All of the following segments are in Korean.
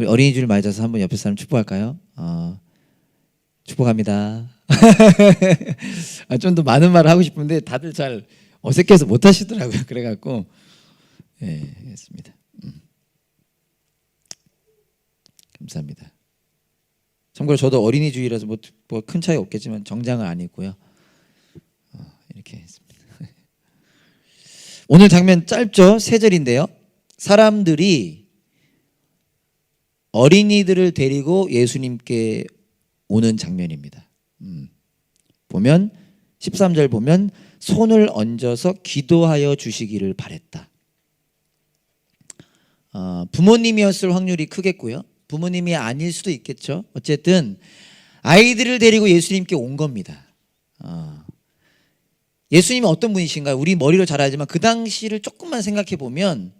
우리 어린이주를 맞아서 한번 옆에 사람 축복할까요? 축복합니다. 좀 더 많은 말을 하고 싶은데 다들 잘 어색해서 못 하시더라고요. 그래갖고 했습니다. 감사합니다. 참고로 저도 어린이주의라서 뭐 큰 차이 없겠지만 정장은 안 입고요. 이렇게 했습니다. 오늘 장면 짧죠? 3절인데요. 사람들이 어린이들을 데리고 예수님께 오는 장면입니다. 보면 13절 보면 손을 얹어서 기도하여 주시기를 바랬다. 부모님이었을 확률이 크겠고요. 부모님이 아닐 수도 있겠죠. 어쨌든 아이들을 데리고 예수님께 온 겁니다. 예수님은 어떤 분이신가요? 우리 머리로 잘 알지만 그 당시를 조금만 생각해 보면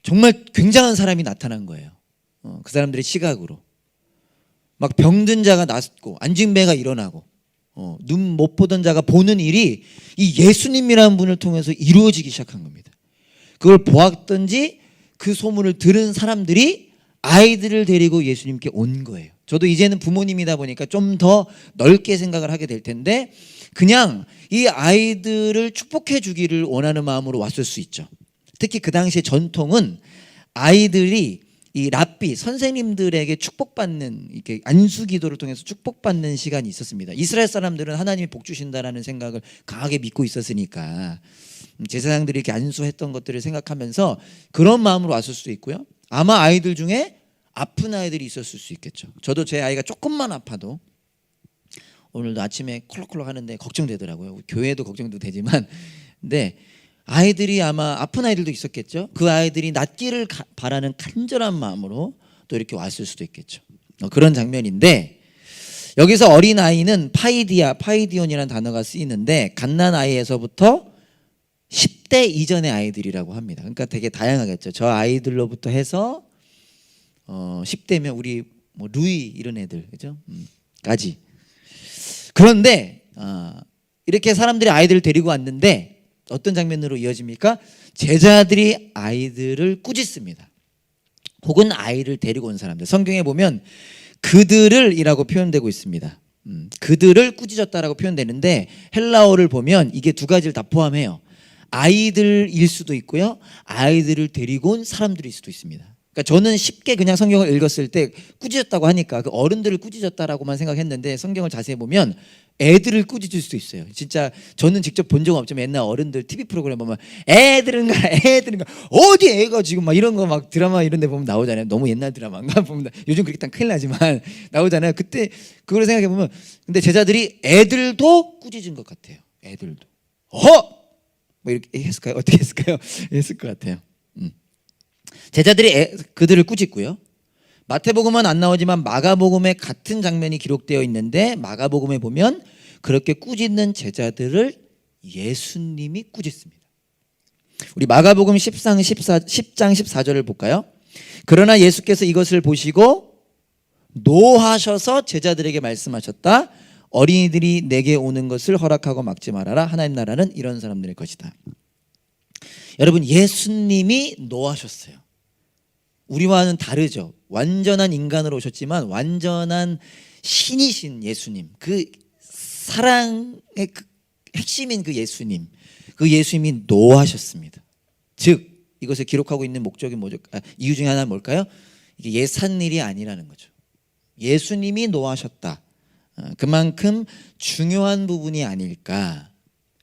정말 굉장한 사람이 나타난 거예요. 그 사람들의 시각으로 막 병든 자가 낫고 안진배가 일어나고 눈 못 보던 자가 보는 일이 이 예수님이라는 분을 통해서 이루어지기 시작한 겁니다. 그걸 보았던지 그 소문을 들은 사람들이 아이들을 데리고 예수님께 온 거예요. 저도 이제는 부모님이다 보니까 좀 더 넓게 생각을 하게 될 텐데 그냥 이 아이들을 축복해 주기를 원하는 마음으로 왔을 수 있죠. 특히 그 당시의 전통은 아이들이 이 랍비 선생님들에게 축복받는 이렇게 안수 기도를 통해서 축복받는 시간이 있었습니다. 이스라엘 사람들은 하나님이 복 주신다라는 생각을 강하게 믿고 있었으니까 제사장들이 이렇게 안수했던 것들을 생각하면서 그런 마음으로 왔을 수도 있고요. 아마 아이들 중에 아픈 아이들이 있었을 수 있겠죠. 저도 제 아이가 조금만 아파도 오늘도 아침에 콜록콜록 하는데 걱정되더라고요. 교회도 걱정도 되지만 근데 아이들이 아마 아픈 아이들도 있었겠죠. 그 아이들이 낫기를 바라는 간절한 마음으로 또 이렇게 왔을 수도 있겠죠. 그런 장면인데 여기서 어린아이는 파이디온이라는 단어가 쓰이는데 갓난아이에서부터 10대 이전의 아이들이라고 합니다. 그러니까 되게 다양하겠죠. 저 아이들로부터 해서 10대면 우리 뭐 루이 이런 애들 그죠? 까지. 그런데 이렇게 사람들이 아이들을 데리고 왔는데 어떤 장면으로 이어집니까? 제자들이 아이들을 꾸짖습니다. 혹은 아이를 데리고 온 사람들. 성경에 보면 그들을 이라고 표현되고 있습니다. 그들을 꾸짖었다라고 표현되는데 헬라어를 보면 이게 두 가지를 다 포함해요. 아이들일 수도 있고요. 아이들을 데리고 온 사람들일 수도 있습니다. 그러니까 저는 쉽게 그냥 성경을 읽었을 때 꾸짖었다고 하니까 그 어른들을 꾸짖었다라고만 생각했는데 성경을 자세히 보면 애들을 꾸짖을 수도 있어요. 진짜 저는 직접 본 적은 없지만 옛날 어른들 TV 프로그램 보면 애들은가 어디 애가 지금 막 이런 거 막 드라마 이런 데 보면 나오잖아요. 너무 옛날 드라마인가 보면 요즘 그렇게 딱 큰일 나지만 나오잖아요. 그때 그걸 생각해 보면 근데 제자들이 애들도 꾸짖은 것 같아요. 애들도 뭐 이렇게 했을까요? 어떻게 했을까요? 했을 것 같아요. 제자들이 그들을 꾸짖고요. 마태복음은 안 나오지만 마가복음에 같은 장면이 기록되어 있는데 마가복음에 보면 그렇게 꾸짖는 제자들을 예수님이 꾸짖습니다. 우리 마가복음 10장 14절을 볼까요? 그러나 예수께서 이것을 보시고 노하셔서 제자들에게 말씀하셨다. 어린이들이 내게 오는 것을 허락하고 막지 말아라. 하나님 나라는 이런 사람들의 것이다. 여러분 예수님이 노하셨어요. 우리와는 다르죠. 완전한 인간으로 오셨지만 완전한 신이신 예수님, 그 사랑의 그 핵심인 그 예수님이 노하셨습니다. 즉 이것을 기록하고 있는 목적이 뭐죠? 이유 중에 하나는 뭘까요? 이게 예산 일이 아니라는 거죠. 예수님이 노하셨다. 그만큼 중요한 부분이 아닐까.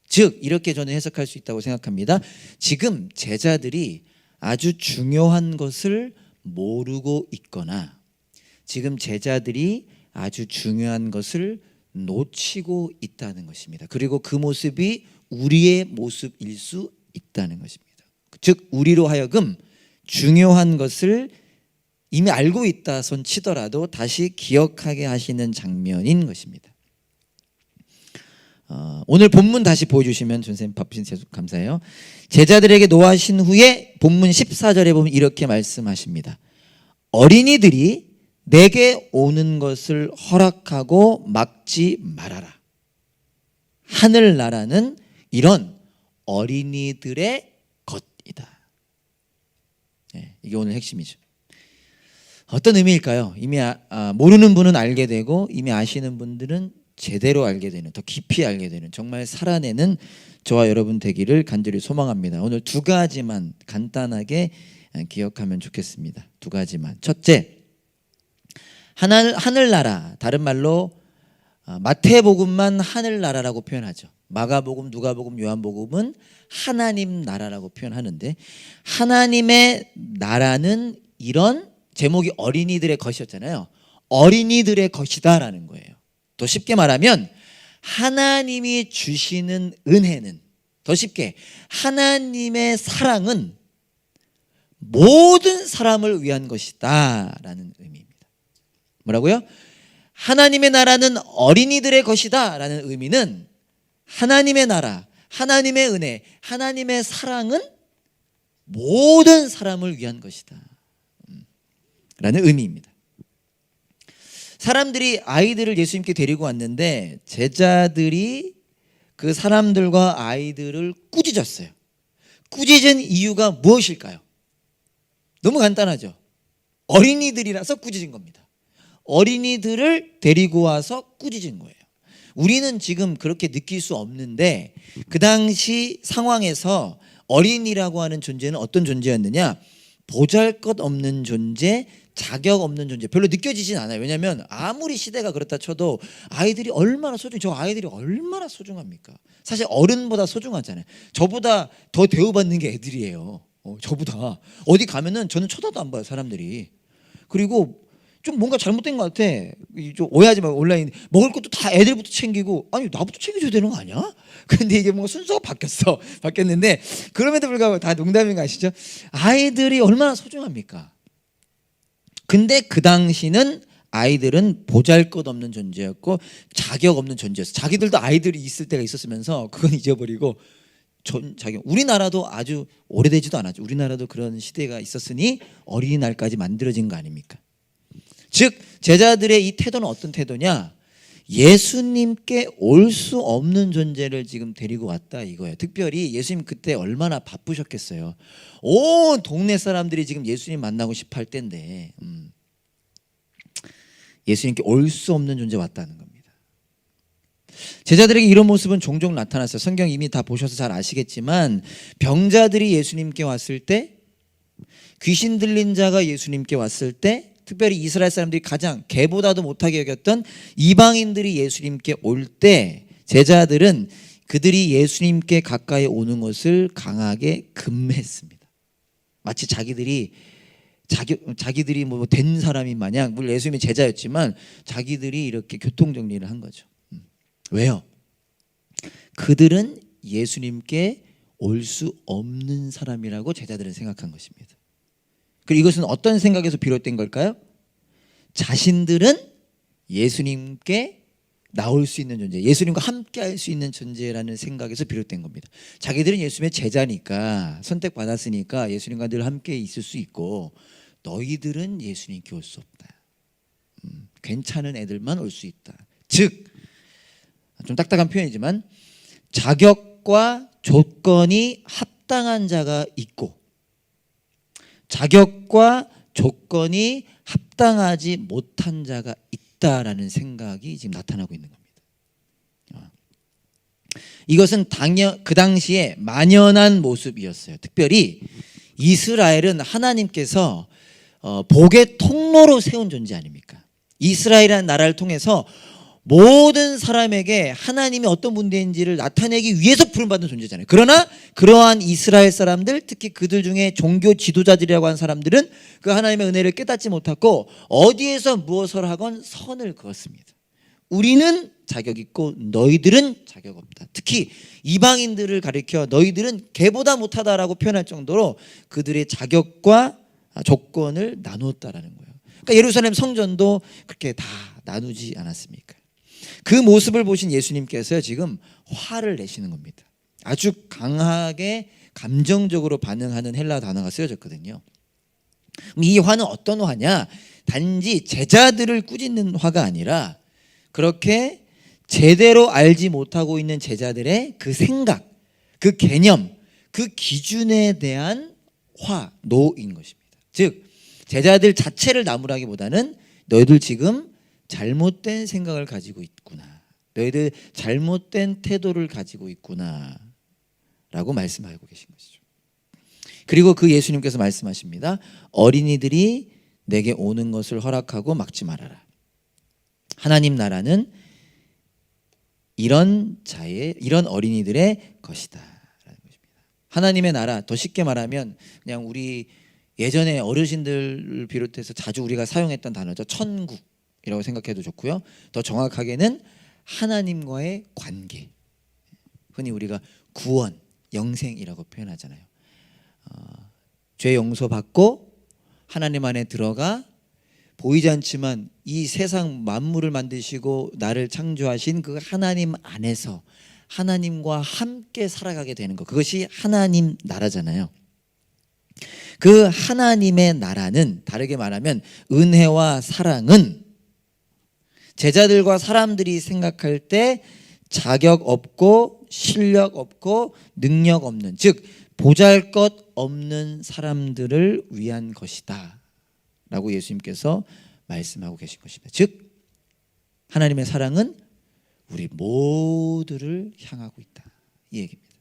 즉 이렇게 저는 해석할 수 있다고 생각합니다. 지금 제자들이 아주 중요한 것을 모르고 있거나 지금 제자들이 아주 중요한 것을 놓치고 있다는 것입니다. 그리고 그 모습이 우리의 모습일 수 있다는 것입니다. 즉 우리로 하여금 중요한 것을 이미 알고 있다 손 치더라도 다시 기억하게 하시는 장면인 것입니다. 오늘 본문 다시 보여주시면 선생님 바쁘신 계속 감사해요. 제자들에게 노하신 후에 본문 14절에 보면 이렇게 말씀하십니다. 어린이들이 내게 오는 것을 허락하고 막지 말아라. 하늘나라는 이런 어린이들의 것이다. 이게 오늘 핵심이죠. 어떤 의미일까요? 이미 모르는 분은 알게 되고 이미 아시는 분들은 제대로 알게 되는, 더 깊이 알게 되는, 정말 살아내는 저와 여러분 되기를 간절히 소망합니다. 오늘 두 가지만 간단하게 기억하면 좋겠습니다. 두 가지만. 첫째, 하늘나라, 다른 말로 마태복음만 하늘나라라고 표현하죠. 마가복음, 누가복음, 요한복음은 하나님 나라라고 표현하는데, 하나님의 나라는 이런 제목이 어린이들의 것이었잖아요. 어린이들의 것이다라는 거예요. 더 쉽게 말하면 하나님이 주시는 은혜는, 더 쉽게 하나님의 사랑은 모든 사람을 위한 것이다 라는 의미입니다. 뭐라고요? 하나님의 나라는 어린이들의 것이다 라는 의미는 하나님의 나라, 하나님의 은혜, 하나님의 사랑은 모든 사람을 위한 것이다 라는 의미입니다. 사람들이 아이들을 예수님께 데리고 왔는데 제자들이 그 사람들과 아이들을 꾸짖었어요. 꾸짖은 이유가 무엇일까요? 너무 간단하죠. 어린이들이라서 꾸짖은 겁니다. 어린이들을 데리고 와서 꾸짖은 거예요. 우리는 지금 그렇게 느낄 수 없는데 그 당시 상황에서 어린이라고 하는 존재는 어떤 존재였느냐? 보잘것없는 존재, 자격 없는 존재, 별로 느껴지진 않아요. 왜냐하면 아무리 시대가 그렇다 쳐도 아이들이 얼마나 저 아이들이 얼마나 소중합니까? 사실 어른보다 소중하잖아요. 저보다 더 대우받는 게 애들이에요. 저보다 어디 가면은 저는 쳐다도 안 봐요, 사람들이. 그리고 좀 뭔가 잘못된 것 같아. 좀 오해하지 말고, 온라인 먹을 것도 다 애들부터 챙기고, 아니 나부터 챙겨줘야 되는 거 아니야? 근데 이게 뭔가 순서가 바뀌었는데 그럼에도 불구하고 다 농담인 거 아시죠? 아이들이 얼마나 소중합니까? 근데 그 당시는 아이들은 보잘것없는 존재였고 자격 없는 존재였어. 자기들도 아이들이 있을 때가 있었으면서 그건 잊어버리고 자격. 우리나라도 아주 오래되지도 않았죠. 우리나라도 그런 시대가 있었으니 어린이날까지 만들어진 거 아닙니까? 즉 제자들의 이 태도는 어떤 태도냐? 예수님께 올 수 없는 존재를 지금 데리고 왔다 이거예요. 특별히 예수님 그때 얼마나 바쁘셨겠어요. 온 동네 사람들이 지금 예수님 만나고 싶어 할 때인데 예수님께 올 수 없는 존재 왔다는 겁니다. 제자들에게 이런 모습은 종종 나타났어요. 성경 이미 다 보셔서 잘 아시겠지만 병자들이 예수님께 왔을 때, 귀신 들린 자가 예수님께 왔을 때, 특별히 이스라엘 사람들이 가장 개보다도 못하게 여겼던 이방인들이 예수님께 올 때 제자들은 그들이 예수님께 가까이 오는 것을 강하게 금했습니다. 마치 자기들이 뭐 된 사람이 마냥, 물론 예수님이 제자였지만 자기들이 이렇게 교통정리를 한 거죠. 왜요? 그들은 예수님께 올 수 없는 사람이라고 제자들은 생각한 것입니다. 그리고 이것은 어떤 생각에서 비롯된 걸까요? 자신들은 예수님께 나올 수 있는 존재, 예수님과 함께 할 수 있는 존재라는 생각에서 비롯된 겁니다. 자기들은 예수님의 제자니까, 선택받았으니까 예수님과 늘 함께 있을 수 있고, 너희들은 예수님께 올 수 없다. 괜찮은 애들만 올 수 있다. 즉, 좀 딱딱한 표현이지만 자격과 조건이 합당한 자가 있고 자격과 조건이 합당하지 못한 자가 있다라는 생각이 지금 나타나고 있는 겁니다. 이것은 그 당시에 만연한 모습이었어요. 특별히 이스라엘은 하나님께서 복의 통로로 세운 존재 아닙니까? 이스라엘이라는 나라를 통해서 모든 사람에게 하나님이 어떤 분인지를 나타내기 위해서 부름받은 존재잖아요. 그러나 그러한 이스라엘 사람들, 특히 그들 중에 종교 지도자들이라고 하는 사람들은 그 하나님의 은혜를 깨닫지 못하고 어디에서 무엇을 하건 선을 그었습니다. 우리는 자격 있고 너희들은 자격 없다. 특히 이방인들을 가리켜 너희들은 개보다 못하다라고 표현할 정도로 그들의 자격과 조건을 나누었다라는 거예요. 그러니까 예루살렘 성전도 그렇게 다 나누지 않았습니까? 그 모습을 보신 예수님께서 지금 화를 내시는 겁니다. 아주 강하게 감정적으로 반응하는 헬라 단어가 쓰여졌거든요. 이 화는 어떤 화냐? 단지 제자들을 꾸짖는 화가 아니라 그렇게 제대로 알지 못하고 있는 제자들의 그 생각, 그 개념, 그 기준에 대한 노인 것입니다. 즉 제자들 자체를 나무라기보다는 너희들 지금 잘못된 생각을 가지고 있구나, 너희들 잘못된 태도를 가지고 있구나 라고 말씀하고 계신 것이죠. 그리고 그 예수님께서 말씀하십니다. 어린이들이 내게 오는 것을 허락하고 막지 말아라. 하나님 나라는 이런 어린이들의 것이다 라는 것입니다. 하나님의 나라, 더 쉽게 말하면 그냥 우리 예전에 어르신들을 비롯해서 자주 우리가 사용했던 단어죠. 천국이라고 생각해도 좋고요. 더 정확하게는 하나님과의 관계, 흔히 우리가 구원, 영생이라고 표현하잖아요. 죄 용서받고 하나님 안에 들어가 보이지 않지만 이 세상 만물을 만드시고 나를 창조하신 그 하나님 안에서 하나님과 함께 살아가게 되는 것, 그것이 하나님 나라잖아요. 그 하나님의 나라는, 다르게 말하면 은혜와 사랑은 제자들과 사람들이 생각할 때 자격 없고 실력 없고 능력 없는, 즉 보잘것없는 사람들을 위한 것이다 라고 예수님께서 말씀하고 계신 것입니다. 즉 하나님의 사랑은 우리 모두를 향하고 있다, 이 얘기입니다.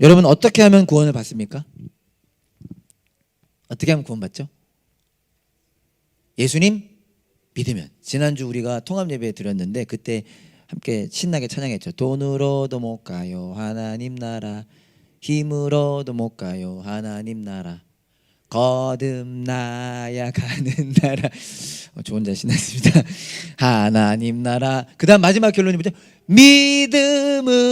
여러분, 어떻게 하면 구원을 받습니까? 어떻게 하면 구원받죠? 예수님 믿으면. 지난주 우리가 통합예배 드렸는데 그때 함께 신나게 찬양했죠. 돈으로도 못 가요 하나님 나라, 힘으로도 못 가요 하나님 나라, 거듭나야 가는 나라. 저 혼자 신났습니다. 하나님 나라. 그 다음 마지막 결론이 뭐죠? 믿음으로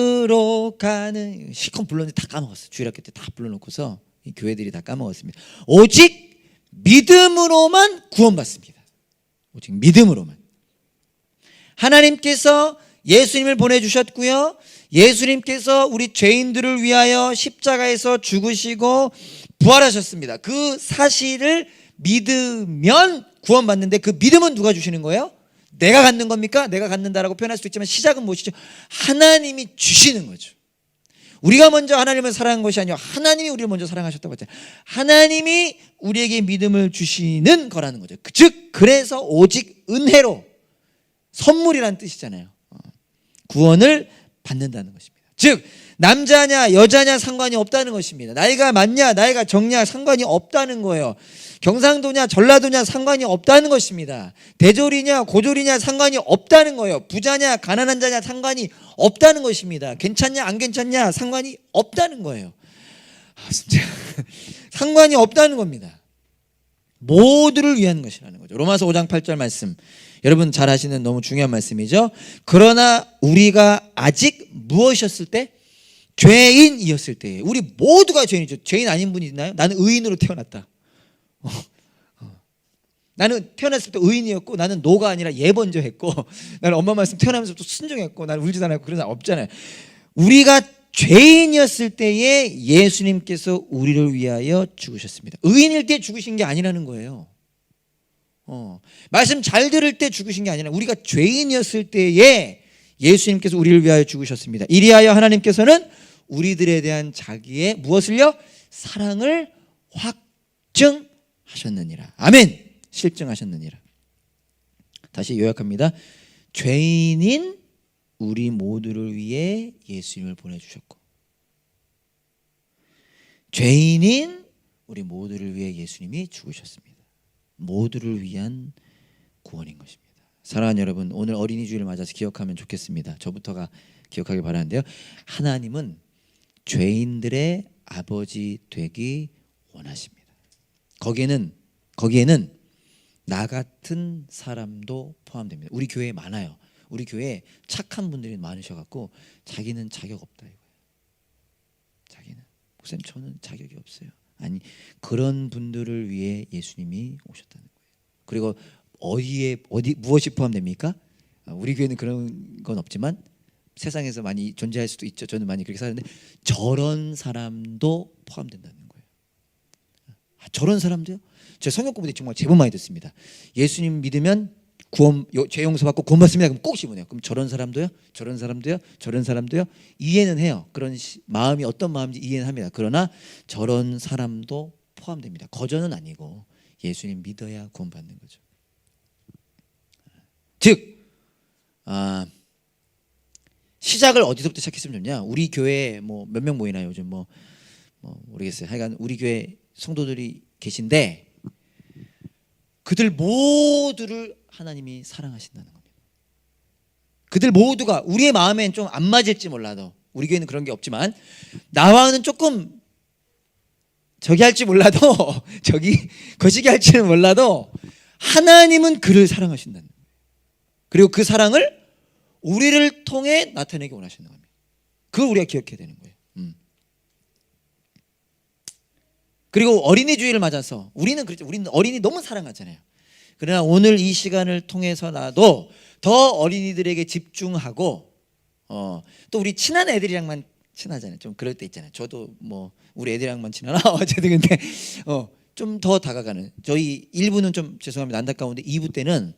가는. 시컷 불렀는데 다 까먹었어요. 주일학교 때 다 불러놓고서 이 교회들이 다 까먹었습니다. 오직 믿음으로만 구원받습니다. 오직 믿음으로만. 하나님께서 예수님을 보내주셨고요, 예수님께서 우리 죄인들을 위하여 십자가에서 죽으시고 부활하셨습니다. 그 사실을 믿으면 구원받는데, 그 믿음은 누가 주시는 거예요? 내가 갖는 겁니까? 내가 갖는다라고 표현할 수도 있지만 시작은 무엇이죠? 하나님이 주시는 거죠. 우리가 먼저 하나님을 사랑한 것이 아니라 하나님이 우리를 먼저 사랑하셨다고 했잖아요. 하나님이 우리에게 믿음을 주시는 거라는 거죠. 즉 그래서 오직 은혜로, 선물이라는 뜻이잖아요. 구원을 받는다는 것입니다. 즉 남자냐 여자냐 상관이 없다는 것입니다. 나이가 많냐 나이가 적냐 상관이 없다는 거예요. 경상도냐 전라도냐 상관이 없다는 것입니다. 대졸이냐 고졸이냐 상관이 없다는 거예요. 부자냐 가난한 자냐 상관이 없다는 것입니다. 괜찮냐 안 괜찮냐 상관이 없다는 거예요. 진짜 상관이 없다는 겁니다. 모두를 위한 것이라는 거죠. 로마서 5장 8절 말씀, 여러분 잘 아시는 너무 중요한 말씀이죠. 그러나 우리가 아직 무엇이었을 때? 죄인이었을 때. 우리 모두가 죄인이죠. 죄인 아닌 분이 있나요? 나는 의인으로 태어났다. 나는 태어났을 때 의인이었고, 나는 노가 아니라 예 먼저 했고, 나는 엄마 말씀 태어나면서부터 순종했고, 나는 울지도 않았고, 그런 사람 없잖아요. 우리가 죄인이었을 때에 예수님께서 우리를 위하여 죽으셨습니다. 의인일 때 죽으신 게 아니라는 거예요. 말씀 잘 들을 때 죽으신 게 아니라 우리가 죄인이었을 때에 예수님께서 우리를 위하여 죽으셨습니다. 이리하여 하나님께서는 우리들에 대한 자기의 무엇을요? 사랑을 확증하셨느니라. 아멘. 실증하셨느니라. 다시 요약합니다. 죄인인 우리 모두를 위해 예수님을 보내주셨고, 죄인인 우리 모두를 위해 예수님이 죽으셨습니다. 모두를 위한 구원인 것입니다. 사랑하는 여러분, 오늘 어린이 주일을 맞아서 기억하면 좋겠습니다. 저부터가 기억하길 바라는데요, 하나님은 죄인들의 아버지 되기 원하십니다. 거기에는 나 같은 사람도 포함됩니다. 우리 교회에 많아요. 우리 교회에 착한 분들이 많으셔갖고 자기는 자격 없다 이거예요. 자기는 목사님 저는 자격이 없어요. 아니, 그런 분들을 위해 예수님이 오셨다는 거예요. 그리고 무엇이 포함됩니까? 우리 교회는 그런 건 없지만 세상에서 많이 존재할 수도 있죠. 저는 많이 그렇게 살았는데 저런 사람도 포함된다는 거예요. 저런 사람도요? 제가 성경 공부 때 정말 제법 많이 듣습니다. 예수님 믿으면 죄 용서받고 구원받습니다. 그럼 꼭 씹으네요. 그럼 저런 사람도요? 저런 사람도요? 저런 사람도요? 이해는 해요. 그런 마음이 어떤 마음인지 이해는 합니다. 그러나 저런 사람도 포함됩니다. 거저는 아니고 예수님 믿어야 구원받는 거죠. 즉 시작을 어디서부터 시작했으면 좋냐? 우리 교회에 뭐 몇 명 모이나요? 요즘 뭐 모르겠어요. 하여간 우리 교회 성도들이 계신데 그들 모두를 하나님이 사랑하신다는 겁니다. 그들 모두가 우리의 마음엔 좀 안 맞을지 몰라도, 우리 교회는 그런 게 없지만 나와는 조금 저기 할지 몰라도 저기 거시기 할지는 몰라도 하나님은 그를 사랑하신다는 거예요. 그리고 그 사랑을 우리를 통해 나타내기 원하시는 겁니다. 그걸 우리가 기억해야 되는 거예요. 그리고 어린이 주일을 맞아서 우리는 그렇죠. 우리는 어린이 너무 사랑하잖아요. 그러나 오늘 이 시간을 통해서라도 더 어린이들에게 집중하고 또 우리 친한 애들이랑만 친하잖아요. 좀 그럴 때 있잖아요. 저도 뭐 우리 애들이랑만 친하나 어쨌든 근데 좀 더 다가가는, 저희 1부는 좀 죄송합니다 안타까운데 2부 때는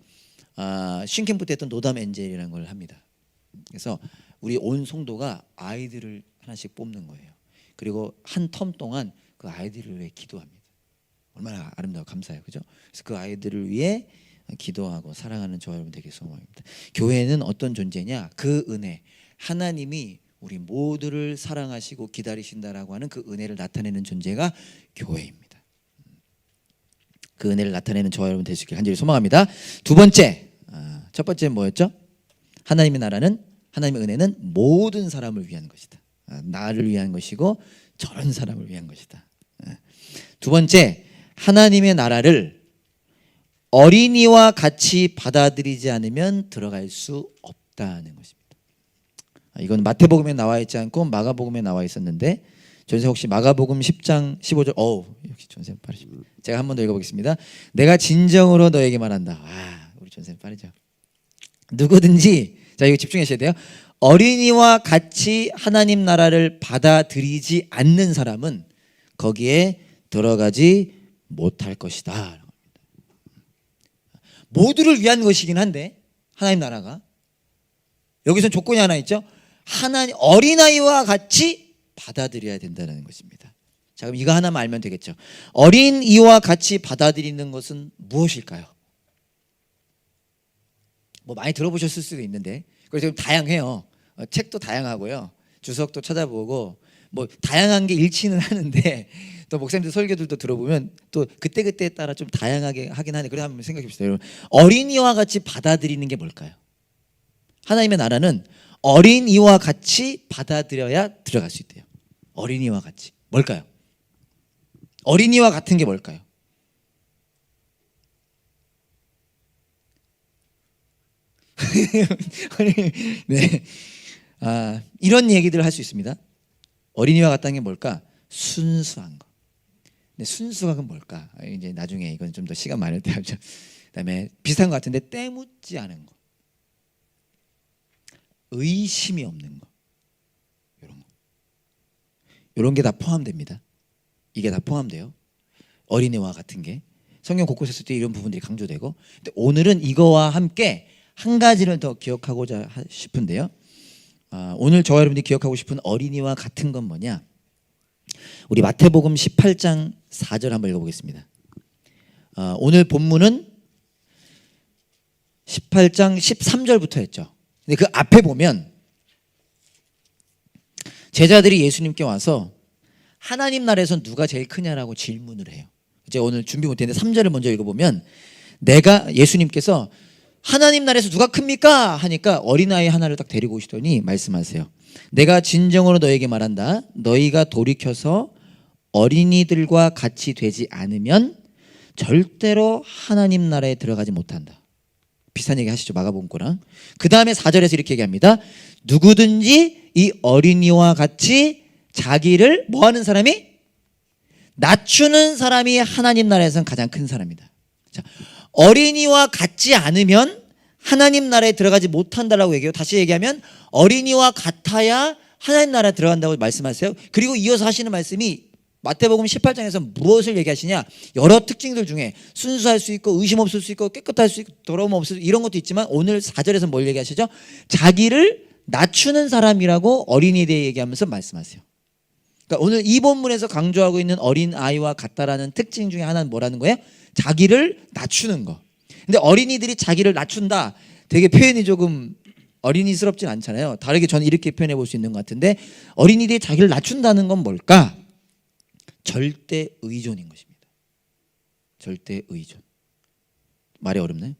싱캠프 때 했던 노담 엔젤이라는 걸 합니다. 그래서 우리 온 성도가 아이들을 하나씩 뽑는 거예요. 그리고 한 텀 동안 그 아이들을 위해 기도합니다. 얼마나 아름다워 감사해요, 그죠? 그래서 그 아이들을 위해 기도하고 사랑하는 저와 여러분 되게 소망입니다. 교회는 어떤 존재냐? 그 은혜, 하나님이 우리 모두를 사랑하시고 기다리신다라고 하는 그 은혜를 나타내는 존재가 교회입니다. 그 은혜를 나타내는 저와 여러분 될 수 있길 간절히 소망합니다. 두 번째, 첫 번째는 뭐였죠? 하나님의 나라는, 하나님의 은혜는 모든 사람을 위한 것이다. 나를 위한 것이고 저런 사람을 위한 것이다. 두 번째, 하나님의 나라를 어린이와 같이 받아들이지 않으면 들어갈 수 없다는 것입니다. 이건 마태복음에 나와 있지 않고 마가복음에 나와 있었는데, 전생 혹시 마가복음 10장 15절, 역시 전생 빠르십니다. 제가 한 번 더 읽어보겠습니다. 내가 진정으로 너에게 말한다. 우리 전생 빠르죠. 누구든지, 자 이거 집중하셔야 돼요. 어린이와 같이 하나님 나라를 받아들이지 않는 사람은 거기에 들어가지 못할 것이다. 모두를 위한 것이긴 한데 하나님 나라가 여기서 조건이 하나 있죠. 하나님 어린아이와 같이 받아들여야 된다는 것입니다. 자, 그럼 이거 하나만 알면 되겠죠. 어린이와 같이 받아들이는 것은 무엇일까요? 뭐 많이 들어보셨을 수도 있는데, 그래서 좀 다양해요. 책도 다양하고요, 주석도 찾아보고 뭐 다양한 게 일치는 하는데 또 목사님들 설교들도 들어보면 또 그때그때에 따라 좀 다양하게 하긴 하네. 그래 한번 생각해 봅시다. 여러분, 어린이와 같이 받아들이는 게 뭘까요? 하나님의 나라는 어린이와 같이 받아들여야 들어갈 수 있대요. 어린이와 같이. 뭘까요? 어린이와 같은 게 뭘까요? 네. 이런 얘기들을 할 수 있습니다. 어린이와 같다는 게 뭘까? 순수한 거. 근데 순수한 건 뭘까? 이제 나중에 이건 좀 더 시간 많을 때 하죠. 그다음에 비슷한 것 같은데 때묻지 않은 거, 의심이 없는 거, 이런 게 다 포함됩니다. 이게 다 포함돼요. 어린이와 같은 게 성경 곳곳에 쓸 때 이런 부분들이 강조되고, 근데 오늘은 이거와 함께 한 가지를 더 기억하고자 싶은데요. 오늘 저와 여러분들이 기억하고 싶은 어린이와 같은 건 뭐냐? 우리 마태복음 18장 4절 한번 읽어보겠습니다. 오늘 본문은 18장 13절부터 했죠. 근데 그 앞에 보면 제자들이 예수님께 와서 하나님 나라에서 누가 제일 크냐라고 질문을 해요. 이제 오늘 준비 못했는데 3절을 먼저 읽어보면, 예수님께서 하나님 나라에서 누가 큽니까? 하니까 어린아이 하나를 딱 데리고 오시더니 말씀하세요. 내가 진정으로 너에게 말한다. 너희가 돌이켜서 어린이들과 같이 되지 않으면 절대로 하나님 나라에 들어가지 못한다. 비슷한 얘기 하시죠, 마가복음 거랑. 그 다음에 4절에서 이렇게 얘기합니다. 누구든지 이 어린이와 같이 자기를 뭐하는 사람이? 낮추는 사람이 하나님 나라에서는 가장 큰 사람이다. 자, 어린이와 같지 않으면 하나님 나라에 들어가지 못한다라고 얘기해요. 다시 얘기하면 어린이와 같아야 하나님 나라에 들어간다고 말씀하세요. 그리고 이어서 하시는 말씀이 마태복음 18장에서 무엇을 얘기하시냐? 여러 특징들 중에 순수할 수 있고 의심 없을 수 있고 깨끗할 수 있고 더러움 없을 수 있고 이런 것도 있지만, 오늘 4절에서 뭘 자기를 낮추는 사람이라고 어린이에 대해 얘기하면서 말씀하세요. 그러니까 오늘 이 본문에서 강조하고 있는 어린 아이와 같다라는 특징 중에 하나는 뭐라는 거예요? 자기를 낮추는 거. 근데 어린이들이 자기를 낮춘다, 되게 표현이 조금 어린이스럽진 않잖아요. 다르게 저는 이렇게 표현해 볼 수 있는 것 같은데, 어린이들이 자기를 낮춘다는 건 뭘까? 절대 의존인 것입니다. 절대 의존. 말이 어렵나요?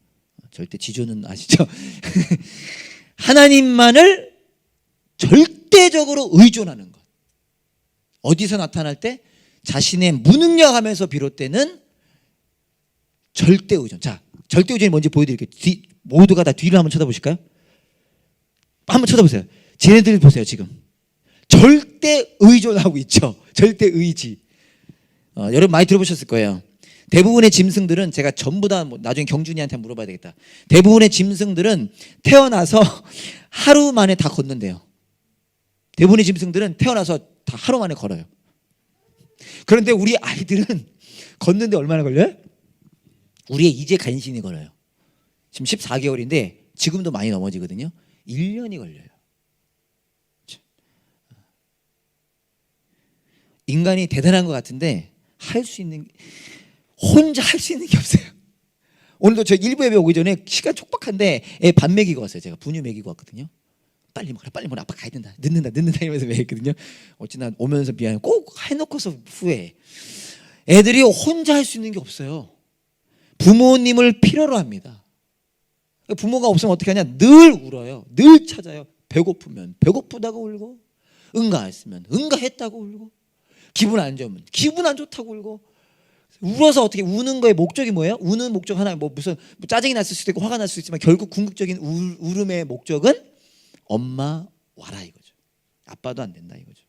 절대 지존은 아시죠? 하나님만을 절대적으로 의존하는 것. 어디서 나타날 때? 자신의 무능력함에서 비롯되는 절대 의존. 자, 절대 의존이 뭔지 보여드릴게요. 모두가 다 뒤를 한번 쳐다보실까요? 한번 쳐다보세요. 쟤네들 보세요. 지금 절대 의존하고 있죠. 절대 의지. 여러분 많이 들어보셨을 거예요. 대부분의 짐승들은, 제가 전부 다 나중에 경준이한테 물어봐야 되겠다. 대부분의 짐승들은 태어나서 하루 만에 다 걷는데요. 대부분의 짐승들은 태어나서 다 하루 만에 걸어요. 그런데 우리 아이들은 걷는데 얼마나 걸려요? 우리의 이제 간신히 걸어요. 지금 14개월인데 지금도 많이 넘어지거든요. 1년이 걸려요. 인간이 대단한 것 같은데 혼자 할 수 있는 게 없어요. 오늘도 저 일부 예배 오기 전에 시간 촉박한데 애 밥 먹이고 왔어요. 제가 분유 먹이고 왔거든요. 빨리 먹어라, 빨리 먹어라, 아빠 가야 된다, 늦는다 이러면서 매했거든요. 어찌나 오면서 미안해, 꼭 해놓고서 후회해. 애들이 혼자 할 수 있는 게 없어요. 부모님을 필요로 합니다. 부모가 없으면 어떻게 하냐? 늘 울어요. 늘 찾아요. 배고프면 배고프다고 울고, 응가했으면 응가했다고 울고, 기분 안 좋으면 기분 안 좋다고 울고. 울어서 어떻게, 우는 거의 목적이 뭐예요? 우는 목적 하나, 무슨 짜증이 났을 수도 있고 화가 났을 수도 있지만 결국 궁극적인 울음의 목적은 엄마 와라 이거죠. 아빠도 안 된다 이거죠.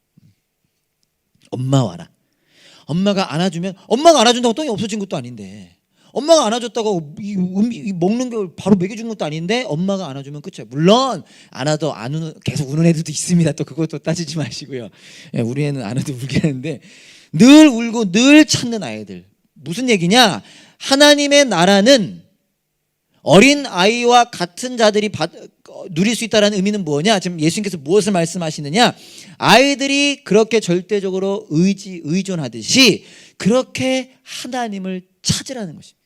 엄마 와라. 엄마가 안아준다고 똥이 없어진 것도 아닌데, 엄마가 안아줬다고 먹는 게 바로 먹여준 것도 아닌데 엄마가 안아주면 끝이야. 물론 안아도 안 우는, 계속 우는 애들도 있습니다. 또 그것도 따지지 마시고요. 우리 애는 안아도 울긴 하는데, 늘 울고 늘 찾는 아이들. 무슨 얘기냐? 하나님의 나라는 어린 아이와 같은 자들이 누릴 수 있다는 의미는 뭐냐? 지금 예수님께서 무엇을 말씀하시느냐? 아이들이 그렇게 절대적으로 의존하듯이 그렇게 하나님을 찾으라는 것입니다.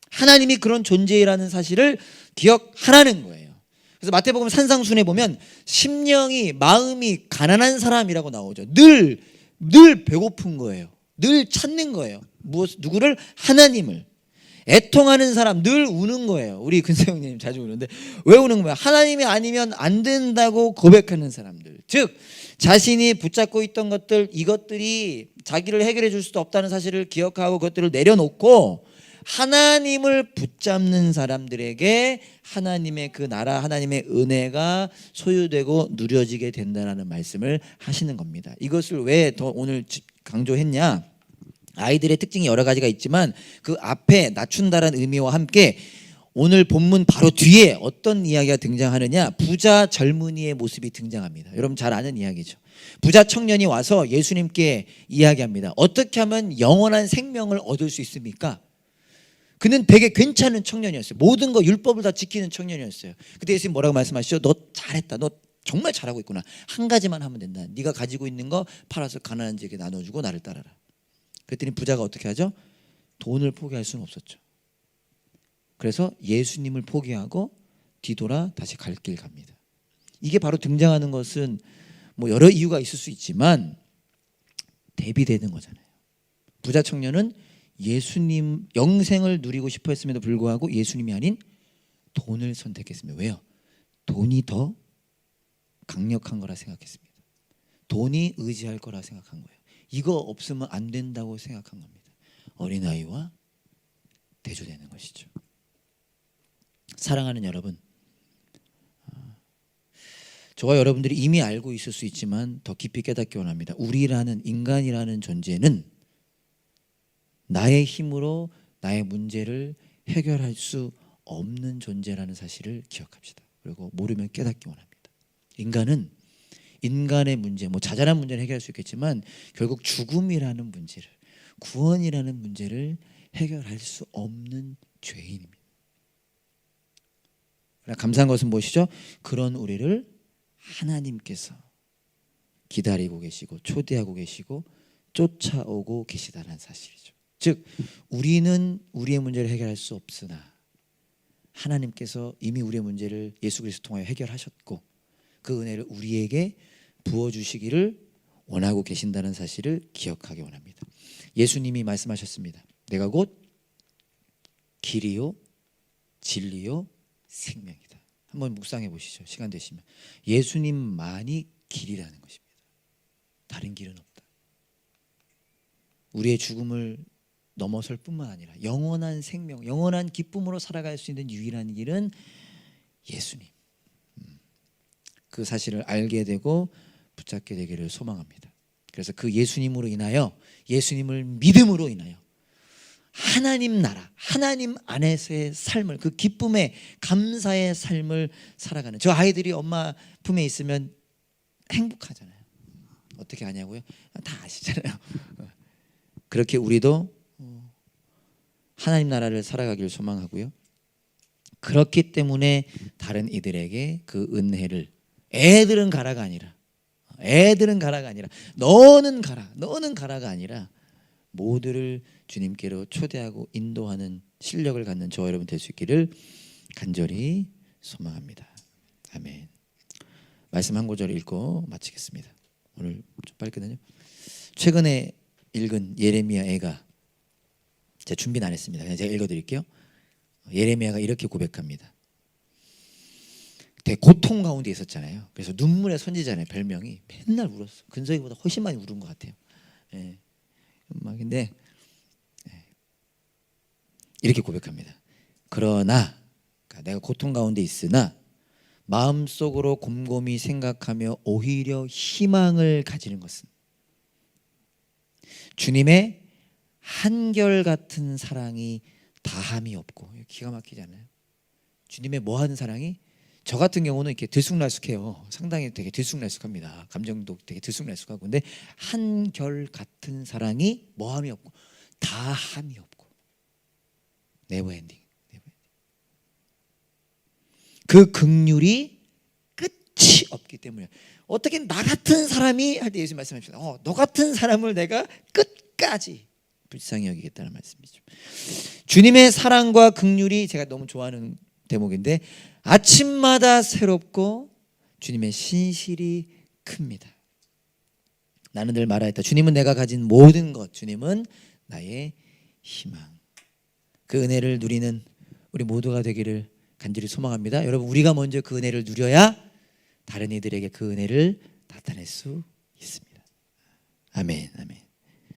하나님이 그런 존재라는 사실을 기억하라는 거예요. 그래서 마태복음 산상순에 보면 심령이, 마음이 가난한 사람이라고 나오죠. 늘 배고픈 거예요. 늘 찾는 거예요. 누구를? 하나님을. 애통하는 사람, 늘 우는 거예요. 우리 근세형님 자주 우는데 왜 우는 거예요? 하나님이 아니면 안 된다고 고백하는 사람들. 즉 자신이 붙잡고 있던 것들, 이것들이 자기를 해결해 줄 수도 없다는 사실을 기억하고 그것들을 내려놓고 하나님을 붙잡는 사람들에게 하나님의 그 나라, 하나님의 은혜가 소유되고 누려지게 된다는 말씀을 하시는 겁니다. 이것을 왜 더 오늘 강조했냐? 아이들의 특징이 여러 가지가 있지만 그 앞에 낮춘다라는 의미와 함께 오늘 본문 바로 뒤에 어떤 이야기가 등장하느냐? 부자 젊은이의 모습이 등장합니다. 여러분 잘 아는 이야기죠. 부자 청년이 와서 예수님께 이야기합니다. 어떻게 하면 영원한 생명을 얻을 수 있습니까? 그는 되게 괜찮은 청년이었어요. 모든 거 율법을 다 지키는 청년이었어요. 그때 예수님 뭐라고 말씀하시죠? 너 잘했다. 너 정말 잘하고 있구나. 한 가지만 하면 된다. 네가 가지고 있는 거 팔아서 가난한 자에게 나눠주고 나를 따라라. 그랬더니 부자가 어떻게 하죠? 돈을 포기할 수는 없었죠. 그래서 예수님을 포기하고 뒤돌아 다시 갈 길 갑니다. 이게 바로 등장하는 것은 여러 이유가 있을 수 있지만 대비되는 거잖아요. 부자 청년은 예수님 영생을 누리고 싶어 했음에도 불구하고 예수님이 아닌 돈을 선택했습니다. 왜요? 돈이 더 강력한 거라 생각했습니다. 돈이 의지할 거라 생각한 거예요. 이거 없으면 안 된다고 생각한 겁니다. 어린아이와 대조되는 것이죠. 사랑하는 여러분, 저와 여러분들이 이미 알고 있을 수 있지만 더 깊이 깨닫기 원합니다. 우리라는, 인간이라는 존재는 나의 힘으로 나의 문제를 해결할 수 없는 존재라는 사실을 기억합시다. 그리고 모르면 깨닫기 원합니다. 인간은 인간의 문제, 자잘한 문제는 해결할 수 있겠지만 결국 죽음이라는 문제를, 구원이라는 문제를 해결할 수 없는 죄인입니다. 그러나 감사한 것은 무엇이죠? 그런 우리를 하나님께서 기다리고 계시고 초대하고 계시고 쫓아오고 계시다는 사실이죠. 즉 우리는 우리의 문제를 해결할 수 없으나 하나님께서 이미 우리의 문제를 예수 그리스도 통하여 해결하셨고 그 은혜를 우리에게 부어주시기를 원하고 계신다는 사실을 기억하기 원합니다. 예수님이 말씀하셨습니다. 내가 곧 길이요 진리요 생명이다. 한번 묵상해 보시죠. 시간 되시면. 예수님만이 길이라는 것입니다. 다른 길은 없다. 우리의 죽음을 넘어설 뿐만 아니라 영원한 생명, 영원한 기쁨으로 살아갈 수 있는 유일한 길은 예수님. 그 사실을 알게 되고 붙잡게 되기를 소망합니다. 그래서 그 예수님으로 인하여, 예수님을 믿음으로 인하여 하나님 나라, 하나님 안에서의 삶을, 그 기쁨의 감사의 삶을 살아가는, 저 아이들이 엄마 품에 있으면 행복하잖아요. 어떻게 하냐고요? 다 아시잖아요. 그렇게 우리도 하나님 나라를 살아가기를 소망하고요. 그렇기 때문에 다른 이들에게 그 은혜를, 애들은 가라가 아니라, 애들은 가라가 아니라, 너는 가라, 너는 가라가 아니라 모두를 주님께로 초대하고 인도하는 실력을 갖는 저와 여러분 될 수 있기를 간절히 소망합니다. 아멘. 말씀 한 구절 읽고 마치겠습니다. 오늘 좀 빨리거든요. 최근에 읽은 예레미야 애가, 제가 준비는 안 했습니다. 그냥 제가 읽어드릴게요. 예레미야가 이렇게 고백합니다. 되게 고통 가운데 있었잖아요. 그래서 눈물의 선지자잖아요. 별명이. 맨날 울었어. 근석이보다 훨씬 많이 울은 것 같아요. 예. 근데 이렇게 고백합니다. 그러나, 그러니까 내가 고통 가운데 있으나 마음속으로 곰곰이 생각하며 오히려 희망을 가지는 것은 주님의 한결같은 사랑이 다함이 없고. 기가 막히잖아요. 주님의 뭐하는 사랑이, 저 같은 경우는 이렇게 들쑥날쑥해요. 상당히 되게 들쑥날쑥합니다. 감정도 되게 들쑥날쑥하고. 근데 한결같은 사랑이 뭐함이 없고 다함이 없고 네버엔딩. 그 긍휼이 끝이 없기 때문에. 어떻게 나 같은 사람이 할 때 예수님 말씀하십니다. 너 같은 사람을 내가 끝까지 불쌍히 여기겠다는 말씀이죠. 주님의 사랑과 긍휼이, 제가 너무 좋아하는 대목인데, 아침마다 새롭고 주님의 신실이 큽니다. 나는 늘 말하였다. 주님은 내가 가진 모든 것, 주님은 나의 희망. 그 은혜를 누리는 우리 모두가 되기를 간절히 소망합니다. 여러분, 우리가 먼저 그 은혜를 누려야 다른 이들에게 그 은혜를 나타낼 수 있습니다. 아멘, 아멘.